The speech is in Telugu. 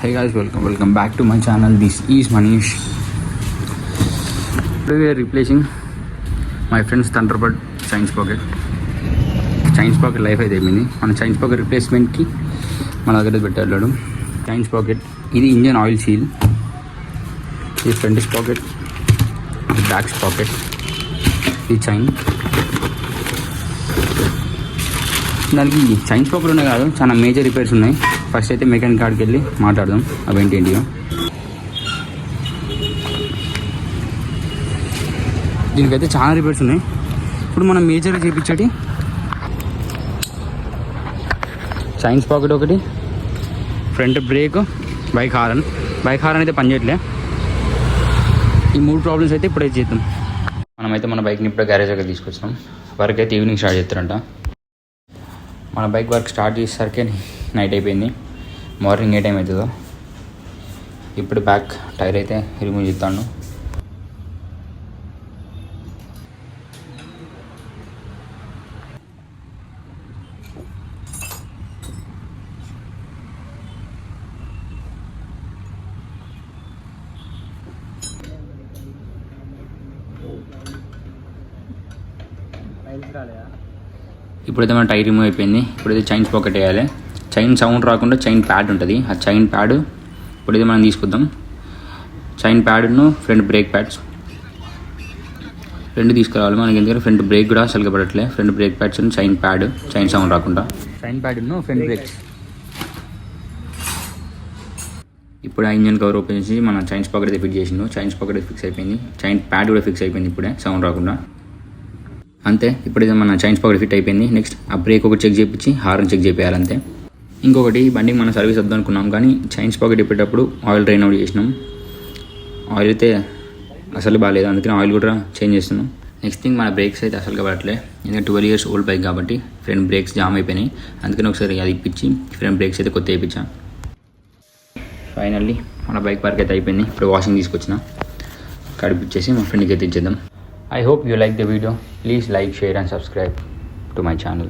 Hey guys, welcome back to my channel. This is Manish. Today we are replacing my friend's Thunderbird Chains Pocket. Chains Pocket life అయితే అయిపోయింది. మన Chains Pocket replacement కి మన దగ్గర పెట్టాడు. Chains Pocket ఇది ఇంజన్ ఆయిల్ సీల్, ఇది ఫ్రంట్ పాకెట్, ఇది బ్యాక్ పాకెట్, ఇది చైన్. దానికి చైన్స్ పాకెట్ ఉన్నాయి కాదు, చాలా మేజర్ రిపేర్స్ ఉన్నాయి. ఫస్ట్ అయితే మెకానిక్ కాడికి వెళ్ళి మాట్లాడదాం అవేంటేంటియో. దీనికైతే చాలా రిపేర్స్ ఉన్నాయి. ఇప్పుడు మనం మేజర్గా చేయించేటి చైన్స్ పాకెట్ ఒకటి, ఫ్రంట్ బ్రేక్, బైక్ హారన్ అయితే పనిచేయట్లే. ఈ 3 ప్రాబ్లమ్స్ అయితే ఇప్పుడైతే చేద్దాం. మనమైతే మన బైక్ని ఇప్పుడే గ్యారేజ్ దగ్గర తీసుకొచ్చినాం. వర్క్ అయితే ఈవినింగ్ స్టార్ట్ చేస్తారంట. మన బైక్ వర్క్ స్టార్ట్ చేసేసరికి నైట్ అయిపోయింది. మార్నింగ్ ఏ టైం అవుతుందో. ఇప్పుడు బ్యాక్ టైర్ అయితే రిమూవ్ చేస్తాను. ఇప్పుడైతే మన టైర్ రిమూవ్ అయిపోయింది. ఇప్పుడైతే చైన్స్ పాకెట్ వేయాలి. చైన్ సౌండ్ రాకుండా చైన్ ప్యాడ్ ఉంటుంది. ఆ చైన్ ప్యాడ్ ఇప్పుడైతే మనం తీసుకుందాం. చైన్ ప్యాడ్ను ఫ్రంట్ బ్రేక్ ప్యాడ్స్ రెండు తీసుకురావాలి మనకి. ఎందుకంటే ఫ్రంట్ బ్రేక్ కూడా అసలుగా పడట్లే. Front brake pads chain pad, chain sound రాకుండా చైన్ ప్యాడ్ను ఫ్రంట్ బ్రేక్స్. ఇప్పుడు ఆ ఇంజన్ కవర్ ఓపెన్ చేసి మన చైన్స్ పాకెట్ అయితే ఫిట్ చేసిండు. చైన్స్ పాకెట్ ఫిక్స్ అయిపోయింది. చైన్ ప్యాడ్ కూడా ఫిక్స్ అయిపోయింది ఇప్పుడే, సౌండ్ రాకుండా. అంతే, ఇప్పుడైతే మన చైన్స్ పాకెట్ ఫిట్ అయిపోయింది. నెక్స్ట్ ఆ బ్రేక్ ఒకటి చెక్ చేయించి హార్న్ చెక్ చేయాలి అంతే. ఇంకొకటి, బండికి మనం సర్వీస్ వద్దాం అనుకున్నాం కానీ చైన్స్ పాకెట్ ఇప్పేటప్పుడు ఆయిల్ డ్రైన్ అవుట్ చేసినాం. ఆయిల్ అయితే అసలు బాగాలేదు, అందుకని ఆయిల్ కూడా చేంజ్ చేస్తున్నాం. నెక్స్ట్ థింగ్, మన బ్రేక్స్ అయితే అసలుగా పడట్లే. ఎందుకంటే 12 years ఓల్డ్ బైక్ కాబట్టి ఫ్రంట్ బ్రేక్స్ జామ్ అయిపోయినాయి. అందుకని ఒకసారి అది ఇప్పించి ఫ్రంట్ బ్రేక్స్ అయితే కొత్త వేయించాం. ఫైనల్లీ మన బైక్ పార్క్ అయితే అయిపోయింది. ఇప్పుడు వాషింగ్ తీసుకొచ్చిన, కడిపిచ్చేసి మా ఫ్రెండ్కి అయితే ఇచ్చేద్దాం. I hope you like the video. Please like, share and subscribe to my channel.